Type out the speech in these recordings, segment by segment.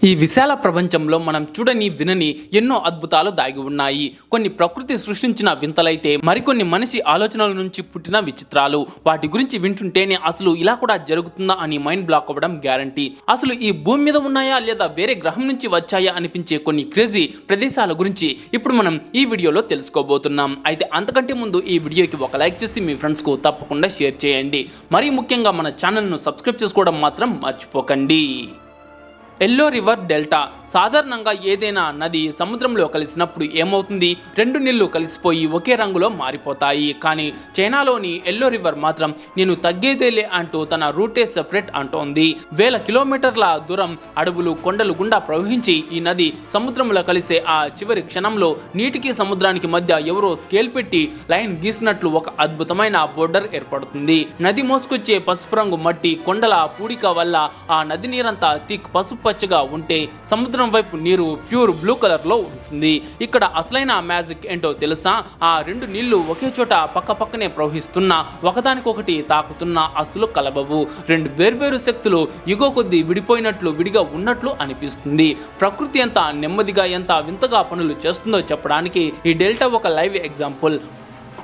ఈ విశాల ప్రపంచంలో మనం చూడని వినని ఎన్నో అద్భుతాలు దాగి ఉన్నాయి. కొన్ని ప్రకృతి సృష్టించిన వింతలైతే మరికొన్ని మనిషి ఆలోచనల నుంచి పుట్టిన విచిత్రాలు. వాటి గురించి వింటుంటేనే అసలు ఇలా కూడా జరుగుతుందా అని మైండ్ బ్లాక్ అవ్వడం గ్యారంటీ. అసలు ఈ భూమి మీద ఉన్నాయా లేదా వేరే గ్రహం నుంచి వచ్చాయా అనిపించే కొన్ని క్రేజీ ప్రదేశాల గురించి ఇప్పుడు మనం ఈ వీడియోలో తెలుసుకోబోతున్నాం. అయితే అంతకంటే ముందు ఈ వీడియోకి ఒక లైక్ చేసి మీ ఫ్రెండ్స్ కు తప్పకుండా షేర్ చేయండి. మరీ ముఖ్యంగా మన ఛానల్ను సబ్స్క్రైబ్ చేసుకోవడం మాత్రం మర్చిపోకండి. Yellow river delta. సాధారణంగా ఏదైనా నది సముద్రంలో కలిసినప్పుడు ఏమవుతుంది? రెండు నీళ్లు కలిసిపోయి ఒకే రంగులో మారిపోతాయి. కానీ చైనాలోని ఎల్లో రివర్ మాత్రం నేను తగ్గేదేలే అంటూ తన రూటే సెపరేట్ అంటోంది. వేల కిలోమీటర్ల దూరం అడవులు కొండలు గుండా ప్రవహించి ఈ నది సముద్రంలో కలిసే ఆ చివరి క్షణంలో నీటికి సముద్రానికి మధ్య ఎవరో స్కేల్ పెట్టి లైన్ గీసినట్లు ఒక అద్భుతమైన బోర్డర్ ఏర్పడుతుంది. నది మోసుకొచ్చే పసుపు రంగు మట్టి కొండల పూడిక వల్ల ఆ నది నీరంతా థిక్ పసుపు పచ్చగా ఉంటే సముద్రం వైపు నీరు ప్యూర్ బ్లూ కలర్ లో ఉంటుంది. ఇక్కడ అసలైన మ్యాజిక్ ఏంటో తెలుసా? ఆ రెండు నీళ్లు ఒకే చోట పక్క పక్కనే ప్రవహిస్తున్నా ఒకదానికొకటి తాకుతున్నా అసలు కలబవు. రెండు వేర్వేరు శక్తులు యుగో కొద్దీ విడిపోయినట్లు విడిగా ఉన్నట్లు అనిపిస్తుంది. ప్రకృతి ఎంత నెమ్మదిగా ఎంత వింతగా పనులు చేస్తుందో చెప్పడానికి ఈ డెల్టా ఒక live example.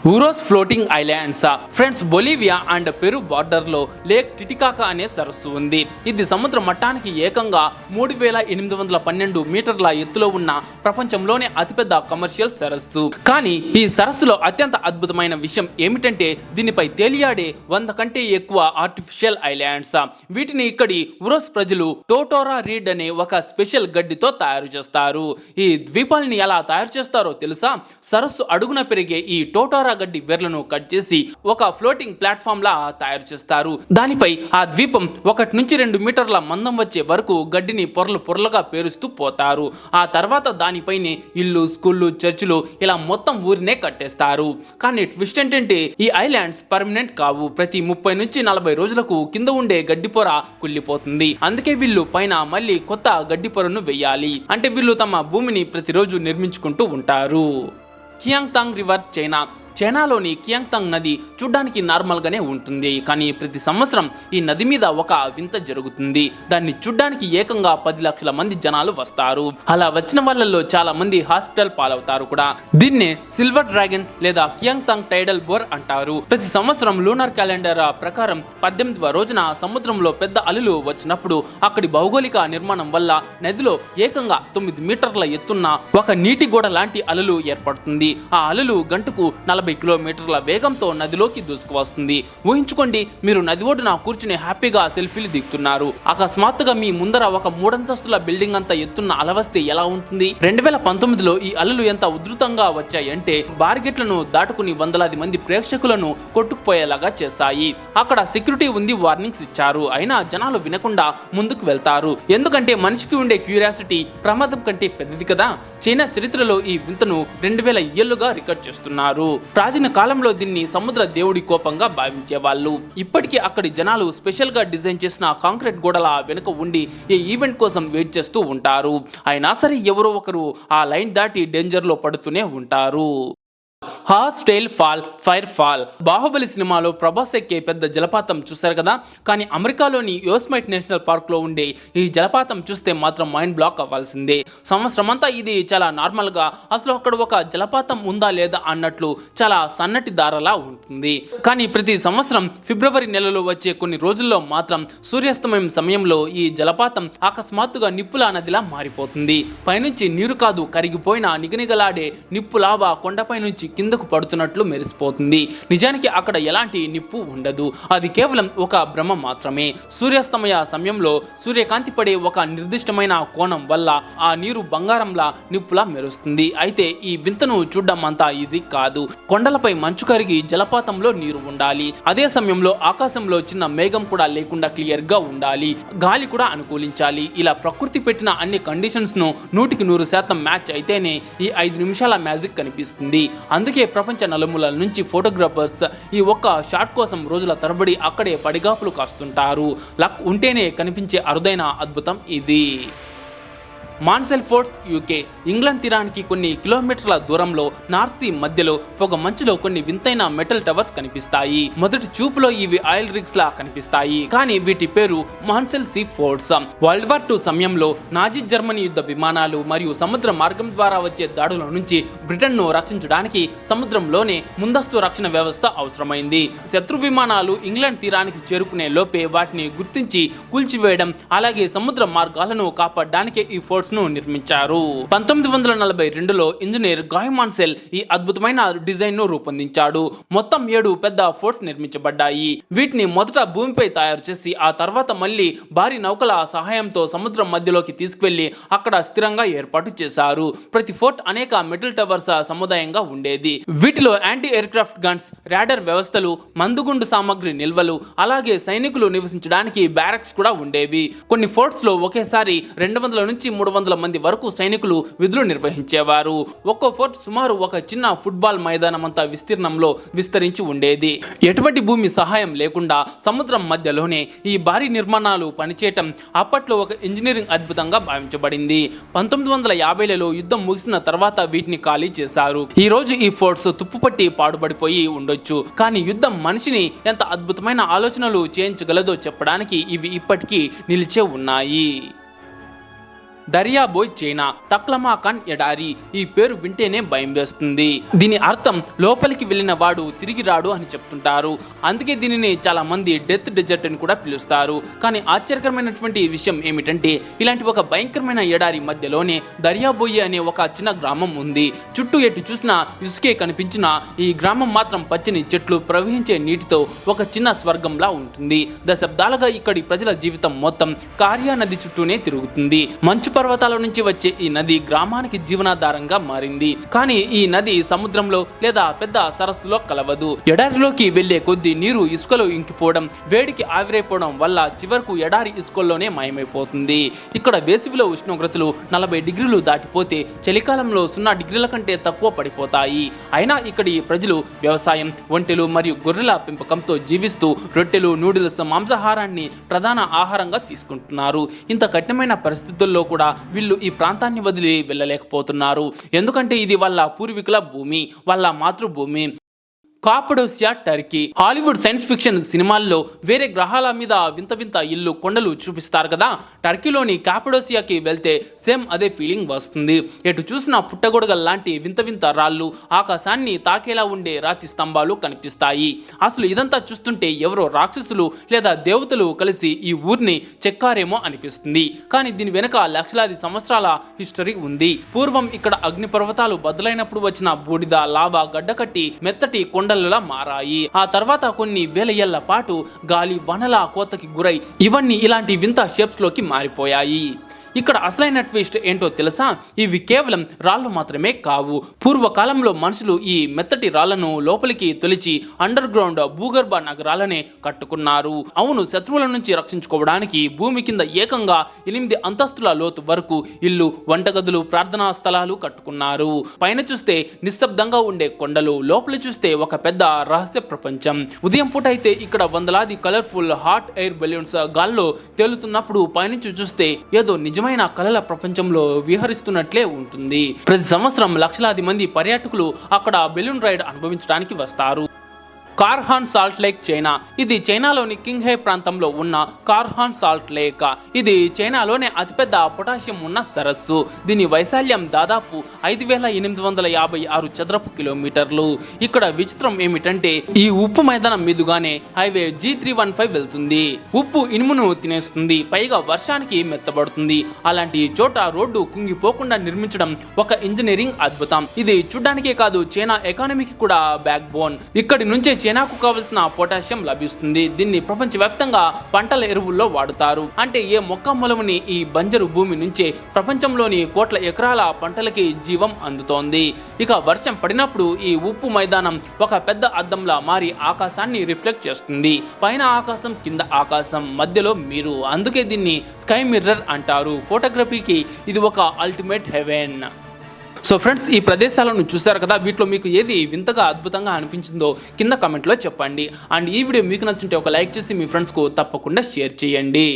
Uros floating islands. Friends, Bolivia and Peru border లో లేక్ టిటికాకా అనే సరస్సు ఉంది. ఇది సముద్ర మట్టానికి ఏకంగా 3812 మీటర్ల ఎత్తులో ఉన్న ప్రపంచంలోనే అతిపెద్ద కమర్షియల్ సరస్సు. కానీ ఈ సరస్సులో అత్యంత అద్భుతమైన విషయం ఏమిటంటే దీనిపై తేలియాడే 100 కంటే ఎక్కువ ఆర్టిఫిషియల్ ఐలాండ్స్. వీటిని ఇక్కడి ఉరోస్ ప్రజలు టోటోరా రీడ్ అనే ఒక స్పెషల్ గడ్డితో తయారు చేస్తారు. ఈ ద్వీపాలని ఎలా తయారు చేస్తారో తెలుసా? సరస్సు అడుగున పెరిగే ఈ టోటోరా గడ్డి వేర్లను కట్ చేసి ఒక ఫ్లోటింగ్ ప్లాట్ఫామ్ లా తయారు చేస్తారు. దానిపై ఆ ద్వీపం 1 నుంచి 2 మీటర్ల మందం వచ్చే వరకు గడ్డిని పొరలు పొరలుగా పేరుస్తూ పోతారు. ఆ తర్వాత దానిపైనే ఇల్లు, స్కూళ్ళు, చర్చిలు ఇలా మొత్తం ఊరినే కట్టేస్తారు. కానీ ట్విస్ట్ ఏంటంటే ఈ ఐలాండ్స్ పర్మనెంట్ కావు. ప్రతి 30 నుంచి 40 రోజులకు కింద ఉండే గడ్డి పొర కుళ్ళిపోతుంది. అందుకే వీళ్ళు పైన మళ్ళీ కొత్త గడ్డి పొరను వెయ్యాలి. అంటే వీళ్ళు తమ భూమిని ప్రతిరోజు నిర్మించుకుంటూ ఉంటారు. కియాంగ్తాంగ్ రివర్, చైనా. చైనాలోని కియాంగ్తాంగ్ నది చూడ్డానికి నార్మల్గానే ఉంటుంది. కానీ ప్రతి సంవత్సరం ఈ నది మీద ఒక వింత జరుగుతుంది. దాన్ని చూడ్డానికి ఏకంగా 10 లక్షల మంది జనాలు వస్తారు. అలా వచ్చిన వాళ్ళల్లో చాలా మంది హాస్పిటల్ పాలవుతారు కూడా. దీన్నే సిల్వర్ డ్రాగన్ లేదా కియాంగ్తాంగ్ టైడల్ బోర్ అంటారు. ప్రతి సంవత్సరం లూనార్ క్యాలెండర్ ప్రకారం 18వ రోజున సముద్రంలో పెద్ద అలలు వచ్చినప్పుడు అక్కడి భౌగోళిక నిర్మాణం వల్ల నదిలో ఏకంగా 9 మీటర్ల ఎత్తున్న ఒక నీటి గోడ లాంటి అలలు ఏర్పడుతుంది. ఆ అలలు గంటకు 40 కిలోమీటర్ల వేగంతో నదిలోకి దూసుకువస్తుంది. ఊహించుకోండి, మీరు నది ఒడ్డున కూర్చుని హ్యాపీగా సెల్ఫీలు దిగుతున్నారు. అకస్మాత్తుగా మీ ముందర ఒక 3 అంతస్తుల బిల్డింగ్ అంతా ఎత్తున్న అల వస్తే ఎలా ఉంటుంది? 2019లో ఈ అలలు ఎంత ఉధృతంగా వచ్చాయంటే బార్గెట్లను దాటుకుని వందలాది మంది ప్రేక్షకులను కొట్టుకుపోయేలాగా చేశాయి. అక్కడ సెక్యూరిటీ ఉంది, వార్నింగ్స్ ఇచ్చారు. అయినా జనాలు వినకుండా ముందుకు వెళ్తారు. ఎందుకంటే మనిషికి ఉండే క్యూరియాసిటీ ప్రమాదం కంటే పెద్దది కదా. చైనా చరిత్రలో ఈ వింతను 2000 ఏళ్లుగా రికార్డ్ చేస్తున్నారు. ప్రాచీన కాలంలో దీన్ని సముద్ర దేవుడి కోపంగా భావించేవాళ్ళు. ఇప్పటికీ అక్కడి జనాలు స్పెషల్ గా డిజైన్ చేసిన కాంక్రీట్ గోడల వెనుక ఉండి ఈ ఈవెంట్ కోసం వెయిట్ చేస్తూ ఉంటారు. అయినా సరే ఎవరో ఒకరు ఆ లైన్ దాటి డేంజర్ లో పడుతూనే ఉంటారు. Horse tail fall, fire fall. Baahubali సినిమాలో ప్రభాస్ ఎక్కే పెద్ద జలపాతం చూశారు కదా. కానీ అమెరికాలోని యోస్మైట్ నేషనల్ పార్క్ లో ఉండే ఈ జలపాతం చూస్తే మాత్రం మైండ్ బ్లాక్ అవ్వాల్సిందే. సంవత్సరం అంతా ఇది చాలా నార్మల్ గా అసలు అక్కడ ఒక జలపాతం ఉందా లేదా అన్నట్లు చాలా సన్నటి దారలా ఉంటుంది. కానీ ప్రతి సంవత్సరం ఫిబ్రవరి నెలలో వచ్చే కొన్ని రోజుల్లో మాత్రం సూర్యాస్తమయం సమయంలో ఈ జలపాతం అకస్మాత్తుగా నిప్పుల నదిలా మారిపోతుంది. పైనుంచి నీరు కాదు, కరిగిపోయిన నిగనిగలాడే నిప్పు లావా కొండపై నుంచి కిందకు పడుతున్నట్లు మెరిసిపోతుంది. నిజానికి అక్కడ ఎలాంటి నిప్పు ఉండదు. అది కేవలం ఒక భ్రమ మాత్రమే. సూర్యాస్తమయ సమయంలో సూర్యకాంతి పడే ఒక నిర్దిష్టమైన కోణం వల్ల ఆ నీరు బంగారంలా నిప్పులా మెరుస్తుంది. అయితే ఈ వింతను చూడడం అంత ఈజీ కాదు. కొండలపై మంచు కరిగి జలపాతంలో నీరు ఉండాలి. అదే సమయంలో ఆకాశంలో చిన్న మేఘం కూడా లేకుండా క్లియర్ గా ఉండాలి. గాలి కూడా అనుకూలించాలి. ఇలా ప్రకృతి పెట్టిన అన్ని కండిషన్స్ ను 100% మ్యాచ్ అయితేనే ఈ 5 నిమిషాల మ్యాజిక్ కనిపిస్తుంది. అందుకే ప్రపంచ నలుమూలల నుంచి ఫోటోగ్రాఫర్స్ ఈ ఒక్క షాట్ కోసం రోజుల తరబడి అక్కడే పడిగాపులు కాస్తుంటారు. లక్ ఉంటేనే కనిపించే అరుదైన అద్భుతం ఇది. మాన్సెల్ ఫోర్ట్స్ యూకే ఇంగ్లాండ్ తీరానికి కొన్ని కిలోమీటర్ల దూరంలో నార్త్ సీ మధ్యలో పొగ మంచులో కొన్ని వింతైన మెటల్ టవర్స్ కనిపిస్తాయి. మొదటి చూపులో ఇవి ఆయిల్ రిగ్స్ లా కనిపిస్తాయి, కానీ వీటి పేరు Maunsell Sea Forts. World war II సమయంలో నాజీ జర్మనీ యుద్ధ విమానాలు మరియు సముద్ర మార్గం ద్వారా వచ్చే దాడుల నుంచి బ్రిటన్ ను రక్షించడానికి సముద్రంలోనే ముందస్తు రక్షణ వ్యవస్థ అవసరమైంది. శత్రు విమానాలు ఇంగ్లాండ్ తీరానికి చేరుకునే లోపే వాటిని గుర్తించి కూల్చివేయడం, అలాగే సముద్ర మార్గాలను కాపాడడానికి ఈ ఫోర్ట్స్ ను నిర్మించారు. 1942లో ఇంజనీర్ గాయ్ మాన్సెల్ ఈ అద్భుతమైన డిజైన్ ను రూపొందించాడు. మొత్తం 7 పెద్ద ఫోర్ట్స్ నిర్మించబడ్డాయి. వీటిని మొదట భూమిపై తయారు చేసి ఆ తర్వాత మళ్ళీ భారీ నౌకల సహాయంతో సముద్రం మధ్యలోకి తీసుకువెళ్లి అక్కడ స్థిరంగా ఏర్పాటు చేశారు. ప్రతి ఫోర్ట్ అనేక మెటల్ టవర్స్ సముదాయంగా ఉండేది. వీటిలో యాంటీ ఎయిర్క్రాఫ్ట్ గన్స్, రాడార్ వ్యవస్థలు, మందుగుండు సామగ్రి నిల్వలు, అలాగే సైనికులు నివసించడానికి బ్యారక్స్ కూడా ఉండేవి. కొన్ని ఫోర్ట్స్ లో ఒకేసారి 200 నుంచి 300 మంది వరకు సైనికులు విధులు నిర్వహించేవారు. ఒక్కో ఫోర్ట్ సుమారు ఒక చిన్న ఫుట్బాల్ మైదానం అంత విస్తీర్ణంలో విస్తరించి ఉండేది. ఎటువంటి భూమి సహాయం లేకుండా సముద్రం మధ్యలోనే ఈ భారీ నిర్మాణాలు పనిచేయటం అప్పట్లో ఒక ఇంజనీరింగ్ అద్భుతంగా భావించబడింది. 1950లలో యుద్ధం ముగిసిన తర్వాత వీటిని ఖాళీ చేశారు. ఈ రోజు ఈ ఫోర్ట్స్ తుప్పుపట్టి పాడుపడిపోయి ఉండొచ్చు, కానీ యుద్ధం మనిషిని ఎంత అద్భుతమైన ఆలోచనలు చేయించగలదో చెప్పడానికి ఇవి ఇప్పటికీ నిలిచే ఉన్నాయి. దరియాబోయ్ చైనా తక్లమాకాన్ ఎడారి. ఈ పేరు వింటేనే భయం వేస్తుంది. దీని అర్థం లోపలికి వెళ్ళిన వాడు తిరిగి రాడు అని చెప్తుంటారు. అందుకే దీనిని చాలా మంది డెత్ డెజర్ట్ అని కూడా పిలుస్తారు. కానీ ఆశ్చర్యకరమైనటువంటి విషయం ఏమిటంటే ఇలాంటి ఒక భయంకరమైన ఎడారి మధ్యలోనే దరియాబోయి అనే ఒక చిన్న గ్రామం ఉంది. చుట్టూ ఎటు చూసినా ఇసుకే కనిపించిన ఈ గ్రామం మాత్రం పచ్చని చెట్లు, ప్రవహించే నీటితో ఒక చిన్న స్వర్గంలా ఉంటుంది. దశాబ్దాలుగా ఇక్కడి ప్రజల జీవితం మొత్తం కార్యా నది చుట్టూనే తిరుగుతుంది. మంచు పర్వతాల నుంచి వచ్చే ఈ నది గ్రామానికి జీవనాధారంగా మారింది. కానీ ఈ నది సముద్రంలో లేదా పెద్ద సరస్సులో కలవదు. ఎడారిలోకి వెళ్లే కొద్దీ నీరు ఇసుకలో ఇంకిపోవడం, వేడికి ఆవిరైపోవడం వల్ల చివరకు ఎడారి ఇసుకల్లోనే మాయమైపోతుంది. ఇక్కడ వేసవిలో ఉష్ణోగ్రతలు 40 డిగ్రీలు దాటిపోతే చలికాలంలో 0 డిగ్రీల కంటే తక్కువ పడిపోతాయి. అయినా ఇక్కడి ప్రజలు వ్యవసాయం, ఒంటెలు మరియు గొర్రెల పెంపకంతో జీవిస్తూ రొట్టెలు, నూడిల్స్, మాంసాహారాన్ని ప్రధాన ఆహారంగా తీసుకుంటున్నారు. ఇంత కఠినమైన పరిస్థితుల్లో కూడా వీళ్ళు ఈ ప్రాంతాన్ని వదిలి వెళ్ళలేకపోతున్నారు. ఎందుకంటే ఇది వాళ్ళ పూర్వీకుల భూమి, వాళ్ళ మాతృభూమి. కాపడోసియా టర్కీ. హాలీవుడ్ సైన్స్ ఫిక్షన్ సినిమాల్లో వేరే గ్రహాల మీద వింత వింత ఇల్లు, కొండలు చూపిస్తారు కదా. టర్కీలోని కాపడోసియాకి వెళ్తే సేమ్ అదే ఫీలింగ్ వస్తుంది. ఎటు చూసిన పుట్టగొడుగ లాంటి వింత వింత రాళ్ళు, ఆకాశాన్ని తాకేలా ఉండే రాతి స్తంభాలు కనిపిస్తాయి. అసలు ఇదంతా చూస్తుంటే ఎవరో రాక్షసులు లేదా దేవతలు కలిసి ఈ ఊరిని చెక్కారేమో అనిపిస్తుంది. కానీ దీని వెనుక లక్షలాది సంవత్సరాల హిస్టరీ ఉంది. పూర్వం ఇక్కడ అగ్నిపర్వతాలు బద్దలైనప్పుడు వచ్చిన బూడిద, లావా గడ్డకట్టి మెత్తటి కొండ మారాయి. ఆ తర్వాత కొన్ని వేల ఏళ్ల పాటు గాలి, వనల కోతకి గురై ఇవన్నీ ఇలాంటి వింత షేప్స్ లోకి మారిపోయాయి. ఇక్కడ అసలైన ట్విస్ట్ ఏంటో తెలుసా? ఇవి కేవలం రాళ్ళు మాత్రమే కావు. పూర్వకాలంలో మనుషులు ఈ మెత్తటి రాళ్లను లోపలికి తొలిచి అండర్ గ్రౌండ్ భూగర్భ నగరాలనే కట్టుకున్నారు. అవును, శత్రువుల నుంచి రక్షించుకోవడానికి భూమి కింద ఏకంగా 8 అంతస్తుల లోతు వరకు ఇల్లు, వంటగదులు, ప్రార్థనా స్థలాలు కట్టుకున్నారు. పైన చూస్తే నిశ్శబ్దంగా ఉండే కొండలు, లోపల చూస్తే ఒక పెద్ద రహస్య ప్రపంచం. ఉదయం పూట అయితే ఇక్కడ వందలాది కలర్ఫుల్ హాట్ ఎయిర్ బెలూన్స్ గాల్లో తేలుతున్నప్పుడు పైనుంచి చూస్తే ఏదో నిజమైన కళల ప్రపంచంలో విహరిస్తున్నట్లే ఉంటుంది. ప్రతి సంవత్సరం లక్షలాది మంది పర్యాటకులు అక్కడ బెలూన్ రైడ్ అనుభవించడానికి వస్తారు. కార్హాన్ సాల్ట్ లేక్ చైనా. ఇది చైనాలోని కింగ్హే ప్రాంతంలో ఉన్న కార్హాన్ సాల్ట్ లేక్. ఇది చైనాలోనే అతిపెద్ద పొటాషియం ఉన్న సరస్సు. దీని వైశాల్యం దాదాపు 5856 చదరపు కిలోమీటర్లు. ఇక్కడ విచిత్రం ఏమిటంటే ఈ ఉప్పు మైదానం మీదుగానే హైవే G315 వెళ్తుంది. ఉప్పు ఇనుమును తినేస్తుంది, పైగా వర్షానికి మెత్తబడుతుంది. అలాంటి చోట రోడ్డు కుంగిపోకుండా నిర్మించడం ఒక ఇంజనీరింగ్ అద్భుతం. ఇది చూడ్డానికే కాదు, చైనా ఎకానమీకి కూడా బ్యాక్ బోన్. ఇక్కడి నుంచే చైనాకు కావలసిన పొటాషియం లభిస్తుంది. దీన్ని ప్రపంచవ్యాప్తంగా పంటల ఎరువుల్లో వాడుతారు. అంటే ఏ మొక్క మొలవని ఈ బంజరు భూమి నుంచే ప్రపంచంలోని కోట్ల ఎకరాల పంటలకి జీవం అందుతోంది. ఇక వర్షం పడినప్పుడు ఈ ఉప్పు మైదానం ఒక పెద్ద అద్దంలా మారి ఆకాశాన్ని రిఫ్లెక్ట్ చేస్తుంది. పైన ఆకాశం, కింద ఆకాశం, మధ్యలో మీరు. అందుకే దీన్ని స్కై మిర్రర్ అంటారు. ఫోటోగ్రఫీకి ఇది ఒక అల్టిమేట్ హెవెన్. సో ఫ్రెండ్స్, ఈ ప్రదేశాలను చూసారు కదా. వీటిలో మీకు ఏది వింతగా అద్భుతంగా అనిపించిందో కింద కామెంట్లో చెప్పండి. అండ్ ఈ వీడియో మీకు నచ్చుంటే ఒక లైక్ చేసి మీ ఫ్రెండ్స్కు తప్పకుండా షేర్ చేయండి.